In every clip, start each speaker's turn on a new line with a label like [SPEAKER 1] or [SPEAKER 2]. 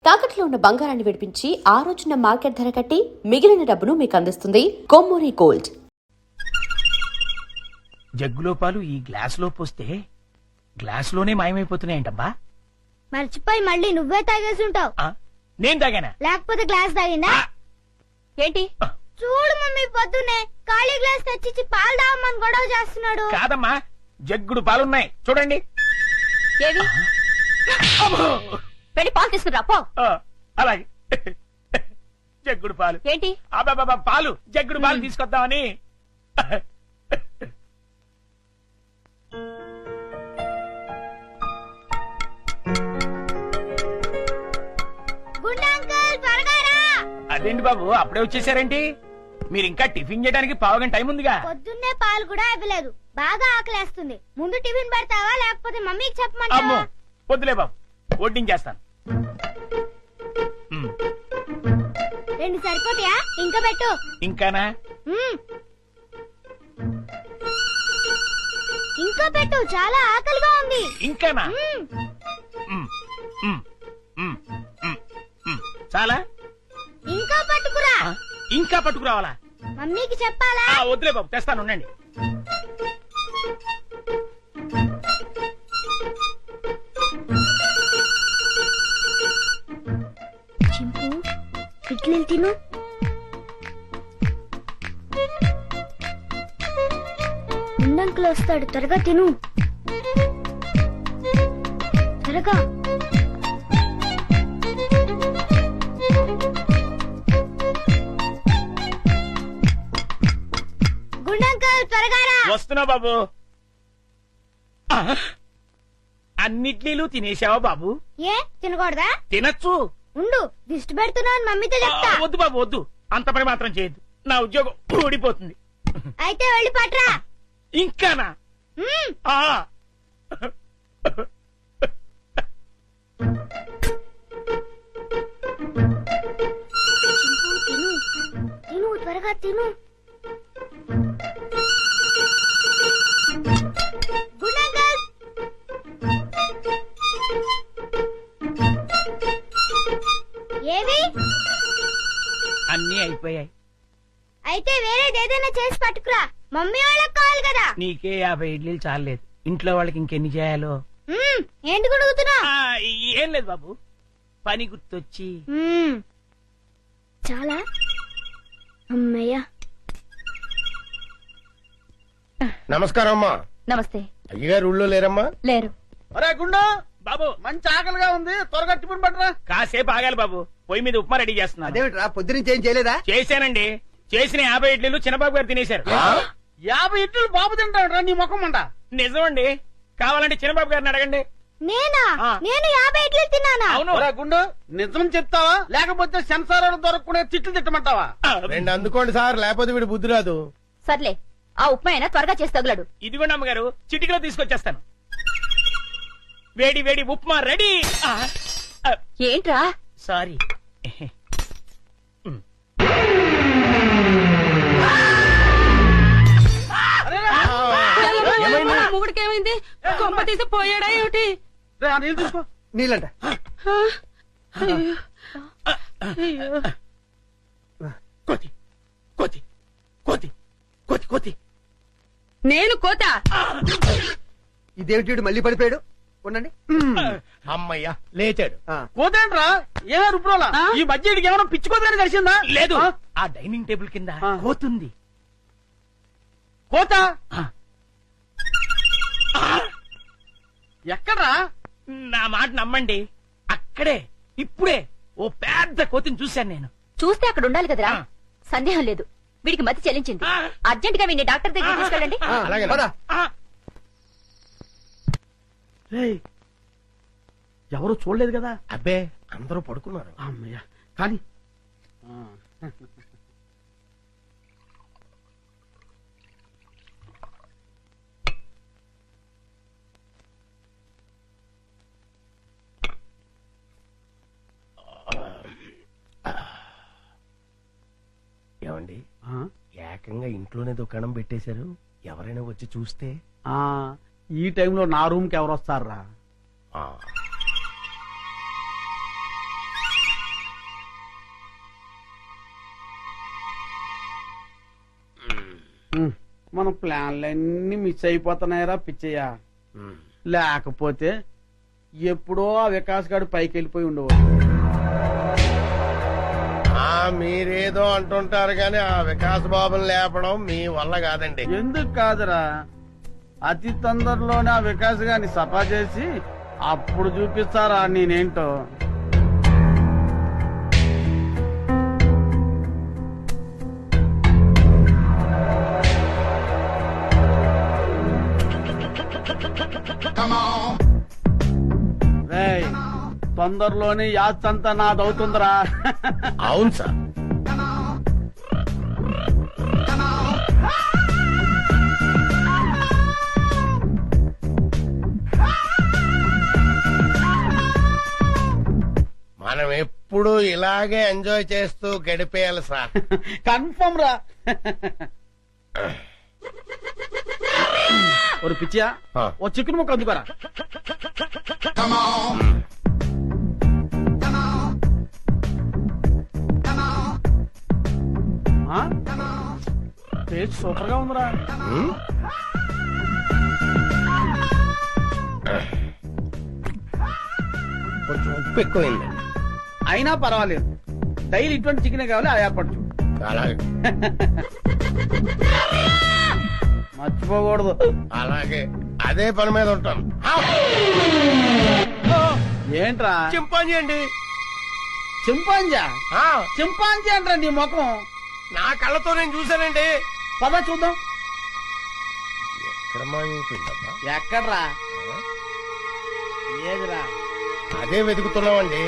[SPEAKER 1] తాకట్లో ఉన్న బంగారాన్ని విడిపించి ఆ రోజున మార్కెట్ ధర కట్టి మిగిలిన డబ్బును మీకు అందిస్తుంది కొమ్మూరి గోల్డ్.
[SPEAKER 2] జగ్గులో పాలు ఈ గ్లాసులో పోస్తే గ్లాసులోనే మాయమైపోతున్నాయంటబ్బా.
[SPEAKER 3] మర్చిపోయి మళ్ళీ నువ్వే తాగేసి ఉంటావు.
[SPEAKER 2] నేను తాగానా?
[SPEAKER 3] లేకపోతే గ్లాస్ తాగిందా? ఏంటి చూడు మమ్మీ, పొద్దునే ఖాళీ గ్లాస్ తెచ్చిచ్చి పాలు తాగమని గొడవ చేస్తున్నాడు.
[SPEAKER 2] కాదమ్మా, జగ్గుడు పాలున్నాయి చూడండి.
[SPEAKER 3] ఏవి? వెళ్ళి పాలు తీసుకురా పో.
[SPEAKER 2] అలాగే. జగ్గుడు పాలు
[SPEAKER 3] ఏంటి?
[SPEAKER 2] పాలు జగ్గుడు పాలు తీసుకొద్దామని. అదేంటి బాబు అప్పుడే వచ్చేసారేంటి? మీరు ఇంకా టిఫిన్ చేయడానికి పావుగంట టైం ఉందిగా.
[SPEAKER 3] పొద్దున్నే పాలు కూడా ఇవ్వలేదు, బాగా ఆకలేస్తుంది. ముందు టిఫిన్ పెడతావా లేకపోతే మమ్మీకి చెప్పమంటావా?
[SPEAKER 2] వద్దులే బాబు, వడ్డించేస్తాను.
[SPEAKER 3] రెండు సరిపోతాయా? ఇంకా పెట్టు.
[SPEAKER 2] ఇంకానా?
[SPEAKER 3] ఇంకా పెట్టు, చాలా ఆకలిగా ఉంది.
[SPEAKER 2] ఇంకానా? చాలా?
[SPEAKER 3] ఇంకా పట్టుకురా.
[SPEAKER 2] ఇంకా పట్టుకురావాలా?
[SPEAKER 3] మమ్మీకి చెప్పాలా?
[SPEAKER 2] వద్దులే బాబు, తెస్తాను ఉండండి.
[SPEAKER 3] చింపు, ఇడ్లీలు తిను. ముందంకులు వస్తాడు, త్వరగా తిను. త్వరగా. గుండంకుల్ త్వరగా రా.
[SPEAKER 2] వస్తున్నా బాబు. అన్నిట్లీలు తినేసావా బాబు?
[SPEAKER 3] ఏ తినకూడదా?
[SPEAKER 2] తినచ్చు.
[SPEAKER 3] ఉండు, దిష్టి పెడుతున్నావు మమ్మీతో చెప్తా.
[SPEAKER 2] వద్దు బాబు వద్దు, అంత పని మాత్రం చేయొద్దు. నా ఉద్యోగం ఊడిపోతుంది.
[SPEAKER 3] అయితే వెళ్ళి పట్రా.
[SPEAKER 2] ఇంకానా?
[SPEAKER 3] తిను తిను, త్వరగా తిను. ఏవి?
[SPEAKER 2] అన్నీ అయిపోయాయి.
[SPEAKER 3] అయితే వేరేదేదైనా చేసి పట్టుకురా, మమ్మీ వాళ్ళకి కావాలి కదా.
[SPEAKER 2] నీకే 50 ఇడ్లీలు చాలేదు, ఇంట్లో వాళ్ళకి ఇంకెన్ని చేయాలో.
[SPEAKER 3] ఏంటి గుడుగుతున్నా?
[SPEAKER 2] ఏం లేదు బాబు, పని గుర్తొచ్చి.
[SPEAKER 3] చాలా అమ్మయ్యా.
[SPEAKER 4] నమస్కారం అమ్మా.
[SPEAKER 3] నమస్తే.
[SPEAKER 4] అయ్యగారు ఊళ్ళో లేరమ్మా?
[SPEAKER 3] లేరు.
[SPEAKER 5] అరే గుండు
[SPEAKER 2] బాబు,
[SPEAKER 5] మంచి ఆకలిగా ఉంది, త్వరగా టిఫిన్ పట్టరా.
[SPEAKER 2] కాసేపు ఆగాలి బాబు, పొయ్యి మీద ఉప్మా రెడీ చేస్తున్నా.
[SPEAKER 5] అదేమిట్రా పొద్దునుంచి ఏం చేయలేదా?
[SPEAKER 2] చేశానండి, చేసిన 50 ఇడ్లీలు చిన్నబాబు గారు తినేశారు.
[SPEAKER 5] 50 ఇడ్లీలు బాబు తింటాడు నీ ముఖం అంట.
[SPEAKER 2] నిజమండి, కావాలంటే చిన్నబాబు గారిని అడగండి.
[SPEAKER 3] నేనా? నేను 50 ఇడ్లీలు తిన్నానా?
[SPEAKER 2] అవును.
[SPEAKER 5] అరే గుండు నిజం చెప్తావా లేకపోతే సెన్సార్ దొరకకుండా తిట్లు తిట్టమంటావా?
[SPEAKER 4] రెండు అందుకోండి సార్, లేకపోతే వీడు బుద్ధి రాదు.
[SPEAKER 3] సర్లే, ఆ ఉప్మా అయినా త్వరగా చేసి తగులాడు.
[SPEAKER 2] ఇదిగోండి అమ్మగారు, చిటికలో తీసుకొచ్చేస్తాను. వేడి వేడి ఉప్మా రెడీ.
[SPEAKER 3] ఏంట్రా?
[SPEAKER 2] సారీ.
[SPEAKER 6] మొగుడికేమైంది? కొమ్మ తీసి పోయాడా ఏమిటి?
[SPEAKER 5] నీళ్ళు తీసుకో. నీళ్ళంట.
[SPEAKER 2] కోతి కోతి కోతి కోతి కోతి.
[SPEAKER 6] నేను కోత?
[SPEAKER 5] ఇదేమిటి మళ్ళీ పడిపోయాడు? ఉండండి.
[SPEAKER 4] అమ్మయ్యా లేచాడు.
[SPEAKER 5] కోతేంట్రా? ఏమే రుబ్రోలా? ఈ మధ్య ఏమైనా పిచ్చుకోదని కలిసిందా?
[SPEAKER 2] లేదు, ఆ డైనింగ్ టేబుల్ కింద కోతుంది.
[SPEAKER 5] కోత ఎక్కడ్రా?
[SPEAKER 2] నా మాట నమ్మండి, అక్కడే ఇప్పుడే ఓ పెద్ద కోతిని చూశాను నేను.
[SPEAKER 3] చూస్తే అక్కడ ఉండాలి కదరా. సందేహం లేదు, వీడికి మతి చెల్లించింది. అర్జెంట్ గా వీడిని డాక్టర్ దగ్గర తీసుకెళ్ళండి.
[SPEAKER 4] అలాగే.
[SPEAKER 5] ఎవరు చూడలేదు కదా?
[SPEAKER 4] అబ్బే అందరూ పడుకున్నారు.
[SPEAKER 5] అమ్మయ్య, కానీ
[SPEAKER 4] ఏమండి, ఏకంగా ఇంట్లోనే దుకాణం పెట్టేశారు. ఎవరైనా వచ్చి చూస్తే?
[SPEAKER 5] ఈ టైంలో నా రూమ్ కి ఎవరు వస్తారా? మన ప్లాన్లన్నీ మిస్ అయిపోతున్నాయరా పిచ్చయ్య. లేకపోతే ఎప్పుడో ఆ వికాస్ గారు పైకి వెళ్ళిపోయి ఉండేవాడు.
[SPEAKER 4] మీరేదో అంటుంటారు గాని ఆ వికాస్ బాబుని లేపడం మీ వల్ల కాదండి.
[SPEAKER 5] ఎందుకు కాదురా, అతి తొందరలోనే ఆ వికాస్ గారిని సఫా చేసి అప్పుడు చూపిస్తారా నేనేంటో. రేయ్, తొందరలోనే యాత్రంతా నాదవుతుందిరా.
[SPEAKER 4] అవును సార్. మనం ఎప్పుడు ఇలాగే ఎంజాయ్ చేస్తూ గడిపేయాలి సార్.
[SPEAKER 5] కన్ఫర్మ్ రా. ఒక పిచ్చియా, ఓ చికెన్ ముక్క అందుకోరా. టేస్ట్ సూపర్ గా ఉందిరా.
[SPEAKER 4] కొంచెం ఉప్పు ఎక్కువైంది.
[SPEAKER 5] అయినా పర్వాలేదు, డైలీ ఇటువంటి చికెన్ కావాలి. ఆ ఏర్పాటు చూడు.
[SPEAKER 4] అలాగే
[SPEAKER 5] మర్చిపోకూడదు.
[SPEAKER 4] అలాగే అదే పని మీద ఉంటాను.
[SPEAKER 5] ఏంట్రా?
[SPEAKER 4] చింపాంజీ అండి.
[SPEAKER 5] చింపాంజా? చింపాంజీ అంటారా నీ ముఖం?
[SPEAKER 4] నా కళ్ళతో నేను చూశానండి.
[SPEAKER 5] పద చూద్దాం.
[SPEAKER 4] ఎక్కడ మాయమైపోయిందబ్బా?
[SPEAKER 5] ఎక్కడ్రా? ఏదిరా?
[SPEAKER 4] అదే వెతుకుతున్నామండి.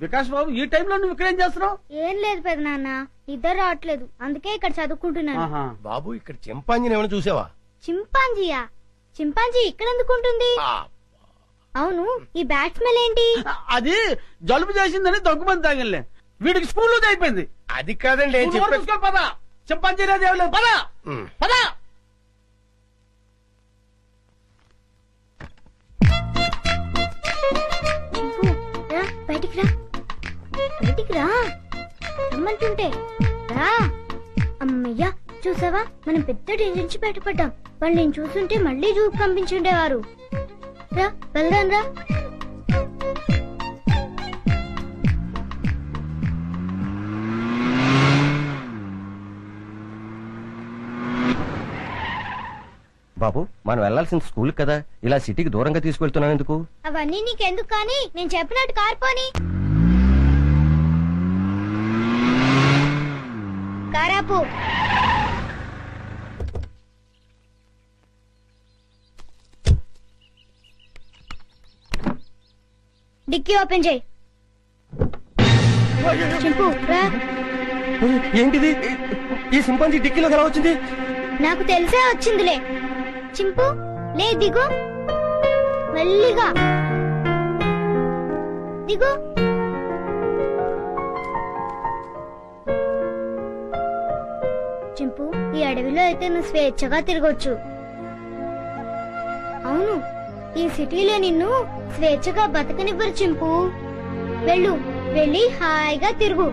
[SPEAKER 5] వికాస్ బాబు, ఈ టైంలో నువ్వు ఇక్కడేం చేస్తున్నావు?
[SPEAKER 3] ఏం లేదు పెద్ద నాన్న, ఇద్దరు రావట్లేదు, అందుకే ఇక్కడ చదువుకుంటున్నాను.
[SPEAKER 4] బాబు, ఇక్కడ చింపాంజీని ఏమైనా చూసావా?
[SPEAKER 3] చింపాంజీయా? చింపాంజీ ఇక్కడ ఎందుకుంటుంది? అవును, ఈ బ్యాట్ స్మెల్ ఏంటి?
[SPEAKER 5] అది జలుబు చేసిందని దగ్గుమంది తాగిలే. వీడికి స్కూల్ అయిపోయింది.
[SPEAKER 4] అది కాదండి.
[SPEAKER 5] పద, చింపాంజీ లేదు. పద పద.
[SPEAKER 3] బయటికి రా, బయటికి రా రమ్మంటుంటే రా. అమ్మయ్యా, చూసావా, మనం పెద్ద డేంజర్ నుంచి బయటపడ్డాం. వాళ్ళు నేను చూస్తుంటే మళ్ళీ జూకి పంపించుండేవారు. రా వెళ్దాం రా.
[SPEAKER 7] బాబు, మనం వెళ్లాల్సిన స్కూల్ కదా, ఇలా సిటీకి దూరంగా తీసుకెళ్తున్నావు ఎందుకు?
[SPEAKER 3] అవన్నీ నీకెందుకు కానీ, నేను చెప్పినట్టు కార్పోని. కారాపు. డిక్కీ ఓపెన్ చేయి. చింపు రా.
[SPEAKER 7] ఏంటిది? ఈ సింపాంజీ డిక్కీలో ఎలా వచ్చింది?
[SPEAKER 3] నాకు తెలిసే వచ్చిందిలే. చింపు లే, దిగు, మెల్లిగా దిగు. చింపు, ఈ అడవిలో అయితే నువ్వు స్వేచ్ఛగా తిరగొచ్చు. అవును, ఈ సిటీలో నిన్ను స్వేచ్ఛగా బతకనివ్వరు చింపు. వెళ్ళు, వెళ్ళి హాయిగా తిరుగు.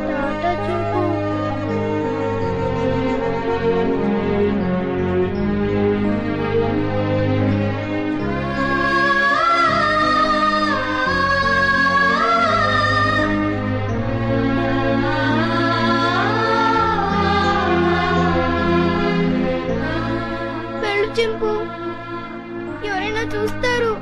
[SPEAKER 3] టాటా చింపు. వెళ్ళు చింపు, ఎవరైనా చూస్తారు.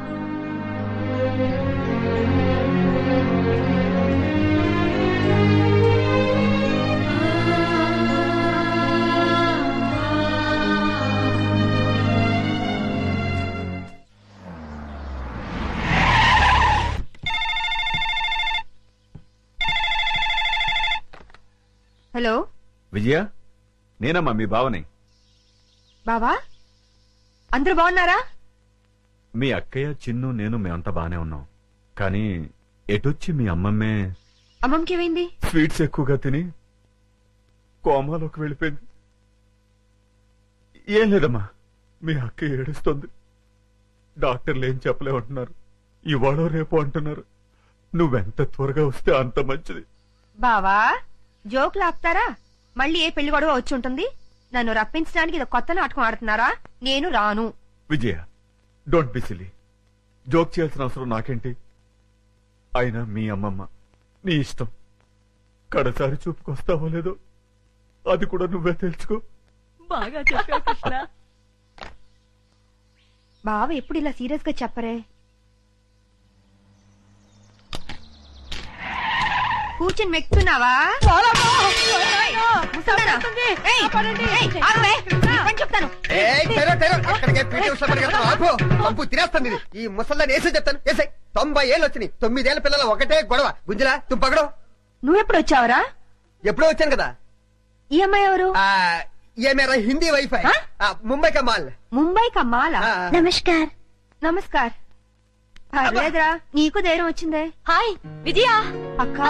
[SPEAKER 6] హలో
[SPEAKER 8] విజయ, నేనమ్మా మీ బావని.
[SPEAKER 6] బావా, అందరూ బాగున్నారా?
[SPEAKER 8] మీ అక్కయ్య, చిన్ను, నేను మేమంతా బానే ఉన్నాం. కానీ ఎటొచ్చి మీ అమ్మమ్మే
[SPEAKER 6] అమ్మమ్మకి ఏమైంది?
[SPEAKER 8] స్వీట్స్ ఎక్కువగా తిని కోమాలోకి వెళ్ళిపోయింది. ఏం లేదమ్మా, మీ అక్క ఏడుస్తోంది. డాక్టర్లు ఏం చెప్పలే ఉంటున్నారు. ఇవాళ రేపు అంటున్నారు. నువ్వెంత త్వరగా వస్తే అంత మంచిది.
[SPEAKER 6] బావా జోకులు ఆపుతారా? మళ్ళీ ఏ పెళ్లి గొడవ వచ్చి ఉంటుంది. నన్ను రప్పించడానికి ఇది కొత్త నాటకం ఆడుతున్నారా? నేను రాను.
[SPEAKER 8] విజయ, డోంట్ బి సిలీ. జోక్ చేయాల్సిన అవసరం నాకేంటి? అయినా మీ అమ్మమ్మ, నీ ఇష్టం. కడసారి చూపుకొస్తావో లేదో అది కూడా నువ్వే తెలుసుకో.
[SPEAKER 6] బాగా చెప్పావు కృష్ణ. బావ ఎప్పుడు ఇలా సీరియస్ గా చెప్పరే? కూర్చొని మెక్కుతున్నావా? చెప్తాను.
[SPEAKER 9] తినేస్తాను ఈ ముసల్దాన్ని వేసే చెప్తాను. వేసాయి 90 ఏళ్ళు వచ్చినాయి. 9 ఏళ్ల పిల్లల ఒకటే గొడవ. గుంజలా తుంపగడం.
[SPEAKER 6] నువ్వెప్పుడు వచ్చావరా?
[SPEAKER 9] ఎప్పుడో వచ్చాను కదా.
[SPEAKER 6] ఈ అమ్మాయి ఎవరు?
[SPEAKER 9] ये मेरा हिंदी वाइफ है. मुंबई का माल.
[SPEAKER 6] ముంబై కమ్మాలా?
[SPEAKER 3] నమస్కార్.
[SPEAKER 6] నమస్కార్. పర్లేదురా, నీకు ధైర్యం వచ్చిందే.
[SPEAKER 1] హాయ్ విజయ.
[SPEAKER 6] అక్క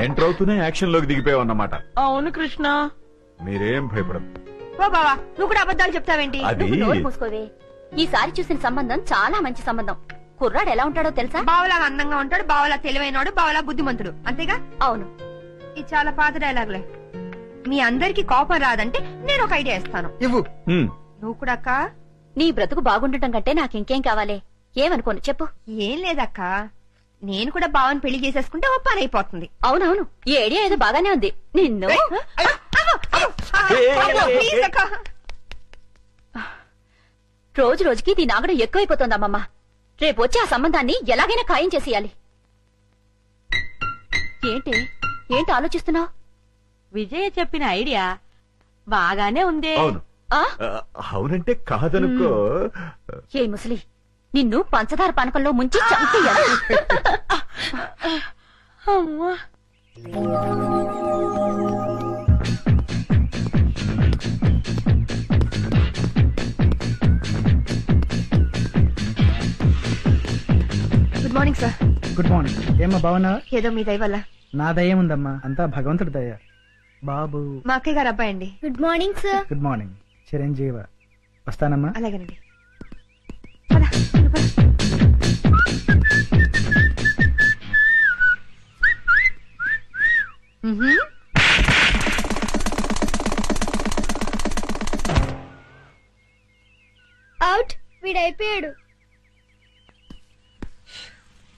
[SPEAKER 8] ఎంటర్ అవుతూనే యాక్షన్ లోకి దిగిపోయావు అన్నమాట.
[SPEAKER 5] అవును కృష్ణ.
[SPEAKER 8] మీరేం భయపడదు.
[SPEAKER 6] ఓ బావా, నువ్వు కూడా అబద్ధాలు చెప్తావేంటి?
[SPEAKER 8] అది
[SPEAKER 1] నువ్వు నోరు మూసుకోవే. ఈసారి చూసిన సంబంధం చాలా మంచి సంబంధం. కుర్రాడు ఎలా ఉంటాడో తెలుసా?
[SPEAKER 6] బావలా అందంగా ఉంటాడు, బావలా తెలివైనడు, బావలా బుద్ధిమంతుడు. అంతేగా?
[SPEAKER 1] అవును.
[SPEAKER 6] ఇది చాలా పాత డైలాగులే. మీ అందరికి కోపం రాదంటే నేను ఒక ఐడియా ఇస్తాను.
[SPEAKER 9] ఇవ్వు.
[SPEAKER 6] నువ్వు కూడా అక్క.
[SPEAKER 1] నీ బ్రతుకు బాగుండటం కంటే నాకింకేం కావాలే? ఏమనుకోను చెప్పు.
[SPEAKER 6] ఏం లేదక్క, నేను కూడా బావని పెళ్లి చేసేసుకుంటే ఓ పని అయిపోతుంది.
[SPEAKER 1] అవునవును, ఈ ఐడియా ఏదో బాగానే ఉంది. నిన్ను
[SPEAKER 6] ప్లీజ్ అక్క.
[SPEAKER 1] రోజు రోజుకి దీని ఆగడం ఎక్కువైపోతోందమ్మమ్మ. రేపు వచ్చి ఆ సంబంధాన్ని ఎలాగైనా ఖాయం చేసేయాలి. ఏంటి ఆలోచిస్తున్నావు?
[SPEAKER 10] విజయ చెప్పిన ఐడియా బాగానే ఉందే.
[SPEAKER 8] అవును. అవునంటే కాదనుకో.
[SPEAKER 1] ఏ ముసలి, నిన్ను పంచదార పానకంలో ముంచి చంపేయాలి.
[SPEAKER 6] Good morning sir.
[SPEAKER 5] Good morning. ఏమ్మా బాగున్నావా?
[SPEAKER 6] ఏదో మీ దయ వల్ల.
[SPEAKER 5] నా దయ ఉందమ్మా, అంతా భగవంతుడి దయ. బాబు
[SPEAKER 6] మా అక్కయ్య గారు అబ్బాయి అండి.
[SPEAKER 3] Good morning sir.
[SPEAKER 5] Good morning. చిరంజీవ. వస్తానమ్మా.
[SPEAKER 6] అలాగేనండి. పద, పద.
[SPEAKER 3] అవుట్. వీడైపోయాడు.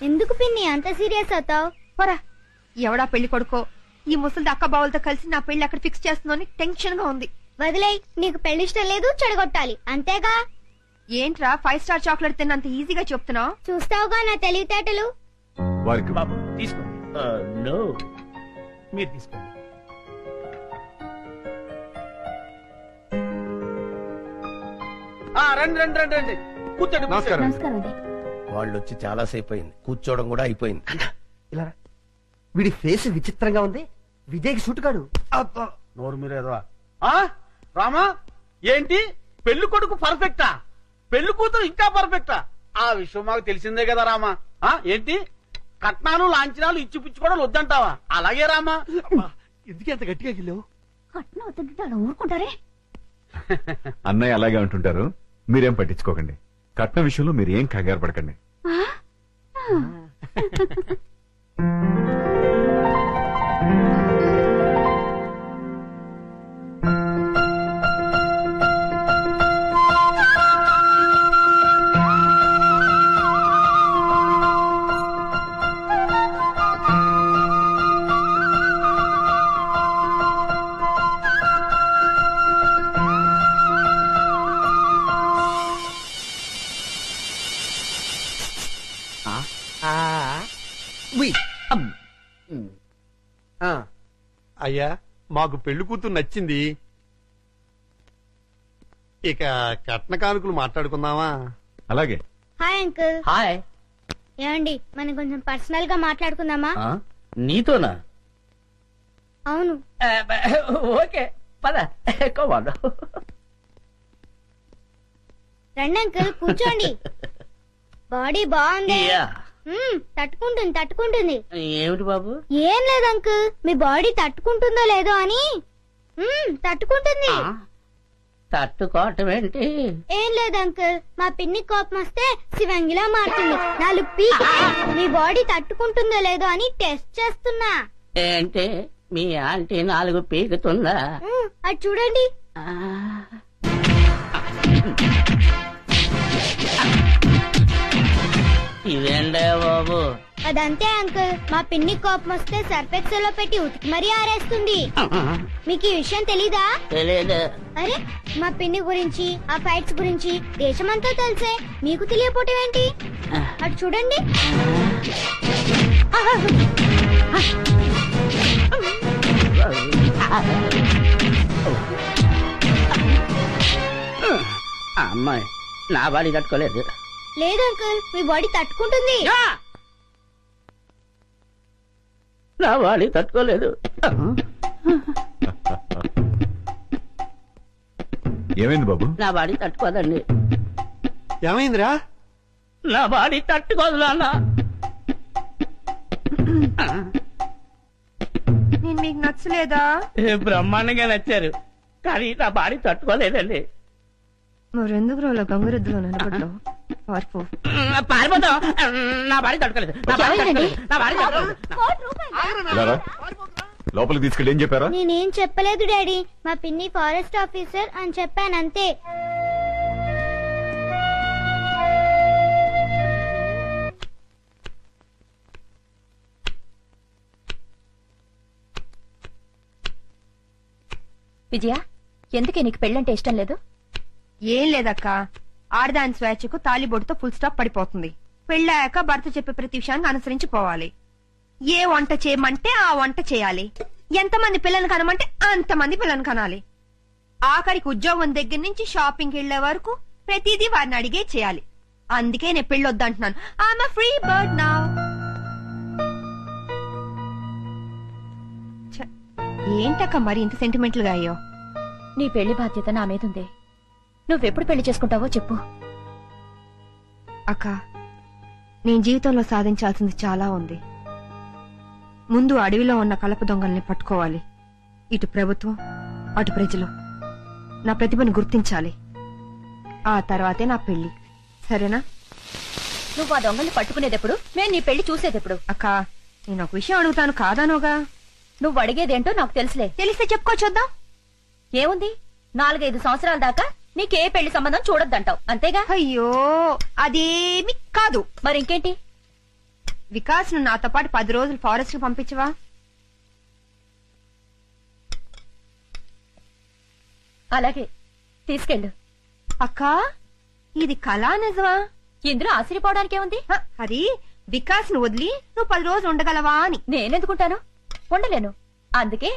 [SPEAKER 3] ఎందుకు పిన్ని అంత సీరియస్ అవుతావు?
[SPEAKER 6] పోరా. ఎవడా పెళ్లి కొడుకో ఈ ముసలి అక్క బావులతో కలిసి నా పెళ్లి అక్కడ ఫిక్స్ చేస్తుందని టెన్షన్ గా ఉంది.
[SPEAKER 3] వదిలేయ్. నీకు పెళ్లి ఇష్టం లేదు, చెడగొట్టాలి అంతేగా.
[SPEAKER 6] ఏంట్రా 5 స్టార్ చాక్లెట్ తిన్నంత ఈజీగా చెప్తున్నావు?
[SPEAKER 3] చూస్తావుగా నా తెలివితేటలు.
[SPEAKER 8] వారికి
[SPEAKER 2] బాబు తీసుకోండి. నో, మీరు తీసుకోండి.
[SPEAKER 5] రండి రండి రండి రండి. కూర్చోండి.
[SPEAKER 8] నమస్కారం.
[SPEAKER 1] నమస్కారం అండి.
[SPEAKER 4] వాళ్ళు వచ్చి చాలా సేపు అయింది. కూర్చోవడం కూడా అయిపోయింది.
[SPEAKER 9] ఇలా రా. వీడి ఫేస్ విచిత్రంగా ఉంది. విజయ్కి సూట్ కాడు.
[SPEAKER 5] నోరు మీరేదో. రామా, ఏంటి పెళ్లి కొడుకు పర్ఫెక్టా? పెళ్లి కూతురు ఇంకా పర్ఫెక్టా? ఆ విషయం మాకు తెలిసిందే కదా రామా. ఏంటి కట్నాలు లాంఛనాలు ఇచ్చిపుచ్చుకోవడం వద్దంటావా? అలాగే రామా. ఎందుకు ఎంత గట్టిగా గిల్లావు?
[SPEAKER 1] కట్నం వద్దంటే అలా ఊరుకుంటారే.
[SPEAKER 8] అన్నయ్య అలాగే అంటుంటారు, మీరేం పట్టించుకోకండి. కట్నం విషయంలో మీరు ఏం కంగారు పడకండి.
[SPEAKER 11] అయ్యా, మాకు పెళ్లి కూతురు నచ్చింది. ఇక కట్న కానుకలు మాట్లాడుకుందామా?
[SPEAKER 8] అలాగే.
[SPEAKER 3] Hi uncle.
[SPEAKER 5] హాయ్.
[SPEAKER 3] ఏమండి మనం కొంచెం పర్సనల్ గా మాట్లాడుకుందామా?
[SPEAKER 5] నీతోనా?
[SPEAKER 3] అవును.
[SPEAKER 5] ఓకే పద.
[SPEAKER 3] రండి అంకుల్, కూర్చోండి. బాడీ బాగుంది. తట్టుకుంటుంది తట్టుకుంటుంది.
[SPEAKER 5] ఏమిటి బాబు?
[SPEAKER 3] ఏం లేదు అంకుల్, మీ బాడీ తట్టుకుంటుందో లేదో అని. తట్టుకుంటుంది.
[SPEAKER 10] తట్టుకోవటం ఏంటి?
[SPEAKER 3] ఏం లేదు అంకుల్, మా పిన్ని కోపం వస్తే శివంగిలా మారుతుంది. 4 పీకి మీ బాడీ తట్టుకుంటుందో లేదో అని టెస్ట్ చేస్తున్నా.
[SPEAKER 10] ఏంటి మీ ఆంటీ 4 పీకుతుందా?
[SPEAKER 3] అది చూడండి.
[SPEAKER 10] ఇదేండే బాబు?
[SPEAKER 3] అదంతే అంకుల్, మా పిన్ని కోపం వస్తే సర్ఫెక్సల్ లో పెట్టి ఉతికి మరీ ఆరేస్తుంది. మీకు ఈ విషయం తెలీదా?
[SPEAKER 10] తెలీదు.
[SPEAKER 3] అరే, మా పిన్ని గురించి ఆ ఫైట్స్ గురించి దేశమంతా తెలిసే మీకు తెలియపోవటం ఏంటి? అటు చూడండి.
[SPEAKER 10] అమ్మాయి నా బాడీ తట్టుకోలేదు.
[SPEAKER 3] లేదు అంకుల్, మీ బాడీ తట్టుకుంటుంది.
[SPEAKER 10] నా బాడీ తట్టుకోలేదు.
[SPEAKER 8] ఏమైంది బాబు?
[SPEAKER 10] నా బాడీ తట్టుకోదండి.
[SPEAKER 11] ఏమైందిరా?
[SPEAKER 10] నా బాడీ తట్టుకోదు నాన్న.
[SPEAKER 6] నేను మీకు నచ్చలేదా?
[SPEAKER 10] బ్రహ్మాండంగా నచ్చారు, కానీ నా బాడీ తట్టుకోలేదండి.
[SPEAKER 6] మరెందుకు రోలో గంగురెద్దులో నిలబడ్డావు? పారిపో.
[SPEAKER 10] పారిపోతాం. నా బాడీ తట్టుకోలేదు. నా బాడీ తట్టుకోలేదు. నా బాడీ తట్టుకోలేదు.
[SPEAKER 8] రారా, లోపలికి తీసుకెళ్ళి ఏం చెప్పారా?
[SPEAKER 3] నేనేం చెప్పలేదు డాడీ, మా పిన్ని ఫారెస్ట్ ఆఫీసర్ అని చెప్పానంతే.
[SPEAKER 1] విజయ, ఎందుకే నీకు పెళ్ళంటే ఇష్టం లేదు?
[SPEAKER 6] ఏం లేదక్క, ఆడదాని స్వేచ్ఛకు తాలిబొట్టుతో ఫుల్ స్టాప్ పడిపోతుంది. పెళ్ళాక భర్త చెప్పే ప్రతి విషయాన్ని అనుసరించి పోవాలి. ఏ వంట చేయమంటే ఆ వంట చేయాలి. ఎంతమంది పిల్లలు కనమంటే అంతమంది పిల్లలు కనాలి. ఆఖరికి ఉద్యోగం దగ్గర నుంచి షాపింగ్కి వెళ్లే వరకు ప్రతిదీ వారిని అడిగే చేయాలి. అందుకే నేను పెళ్ళొద్దంటున్నాను. I'm free bird now. ఏంటక్క మరి ఇంత సెంటిమెంటల్ గా అయ్యో?
[SPEAKER 1] నీ పెళ్లి బాధ్యత నా మీదుంది. నువ్వెప్పుడు పెళ్లి చేసుకుంటావో చెప్పు.
[SPEAKER 6] అక్క, నేను జీవితంలో సాధించాల్సింది చాలా ఉంది. ముందు అడవిలో ఉన్న కలప దొంగల్ని పట్టుకోవాలి. ఇటు ప్రభుత్వం, అటు ప్రజలు నా ప్రతిభను గుర్తించాలి. ఆ తర్వాతే నా పెళ్లి. సరేనా?
[SPEAKER 1] నువ్వు ఆ దొంగల్ని పట్టుకునేదెప్పుడు, మేము నీ పెళ్లి చూసేదెప్పుడు?
[SPEAKER 6] అక్క, నేను ఒక విషయం అడుగుతాను, కాదానోగా?
[SPEAKER 1] నువ్వు అడిగేదేంటో నాకు తెలుసులే.
[SPEAKER 6] తెలిస్తే చెప్పుకో చూద్దాం.
[SPEAKER 1] ఏముంది, 4-5 సంవత్సరాల దాకా నీకే పెళ్లి సంబంధం చూడొద్దంటావు, అంతేగా?
[SPEAKER 6] అయ్యో, అదేమి కాదు.
[SPEAKER 1] మరింకేంటి?
[SPEAKER 6] వికాస్ ను నాతో పాటు 10 రోజులు ఫారెస్ట్ కి పంపించవా?
[SPEAKER 1] అలాగే, తీసుకెళ్ళు.
[SPEAKER 6] అక్క, ఇది కళా నిజమా?
[SPEAKER 1] ఇందులో ఆశ్చర్యపోవడానికేముంది?
[SPEAKER 6] అది వికాస్ ను వదిలి నువ్వు 10 రోజులు ఉండగలవా అని.
[SPEAKER 1] నేనెందుకుంటాను? ఉండలేను. అందుకే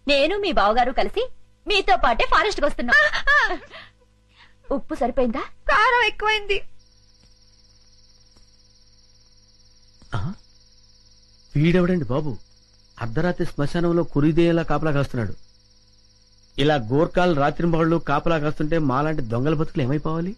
[SPEAKER 1] నేను మీ బావగారు కలిసి మీతో పాటే ఫారెస్ట్ కి వస్తున్నా. ఉప్పు సరిపోయిందా?
[SPEAKER 6] కారం ఎక్కువైంది.
[SPEAKER 5] వీడెవడండి బాబు అర్ధరాత్రి శ్మశానంలో కురిదేలా కాపలా కాస్తున్నాడు? ఇలా గోర్ఖాలు రాత్రింబహళ్ళు కాపలా కాస్తుంటే మాలాంటి దొంగల బతుకులు ఏమైపోవాలి?